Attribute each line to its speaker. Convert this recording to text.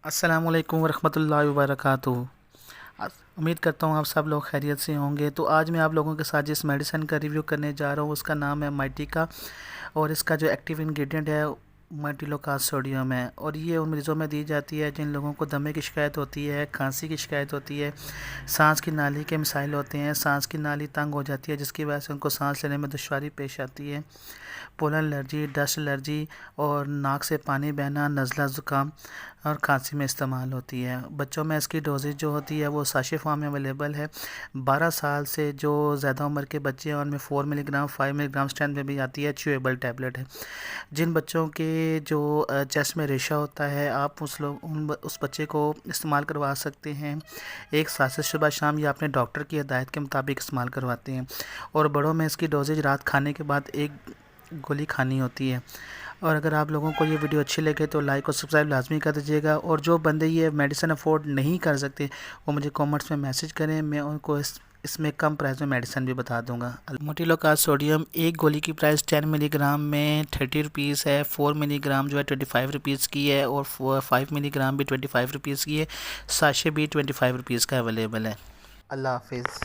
Speaker 1: अस्सलामुअलैकुम वरहमतुल्लाहि वबरकातुहू। उम्मीद करता हूँ आप सब लोग खैरियत से होंगे। तो आज मैं आप लोगों के साथ जिस मेडिसिन का रिव्यू करने जा रहा हूँ उसका नाम है माइटिका और इसका जो एक्टिव इंग्रेडिएंट है मेटिलोकास सोडियम है और ये उन मरीज़ों में दी जाती है जिन लोगों को दमे की शिकायत होती है, खांसी की शिकायत होती है, सांस की नाली के मसाइल होते हैं, सांस की नाली तंग हो जाती है जिसकी वजह से उनको सांस लेने में दुश्वारी पेश आती है, पोलन एलर्जी, डस्ट एलर्जी और नाक से पानी बहना, नज़ला ज़ुकाम और खांसी में इस्तेमाल होती है। बच्चों में इसकी डोजेज जो होती है वो साशे फॉर्म में अवेलेबल है। 12 साल से जो ज़्यादा उम्र के बच्चे हैं उनमें 4 मिलीग्राम 5 मिलीग्राम स्ट्रेंथ में भी आती है, च्यूएबल टैबलेट है। जिन बच्चों के जो चेस्ट में रेशा होता है आप उस बच्चे को इस्तेमाल करवा सकते हैं। एक साथ से सुबह शाम या अपने डॉक्टर की हिदायत के मुताबिक इस्तेमाल करवाते हैं। और बड़ों में इसकी डोजेज रात खाने के बाद एक गोली खानी होती है। और अगर आप लोगों को ये वीडियो अच्छी लगे तो लाइक और सब्सक्राइब लाजमी कर दीजिएगा। और जो बंदे ये मेडिसिन अफोर्ड नहीं कर सकते वो मुझे कमेंट्स में मैसेज करें, मैं उनको इसमें कम प्राइस में मेडिसिन भी बता दूंगा। मेटिलोकास सोडियम एक गोली की प्राइस 10 मिलीग्राम में 30 रुपीज़ है, 4 मिलीग्राम जो है 25 रुपीज़ की है और 5 मिलीग्राम भी 25 रुपीज़ की है, साशे भी 25 रुपीज़ का अवेलेबल है। अल्लाह हाफिज़।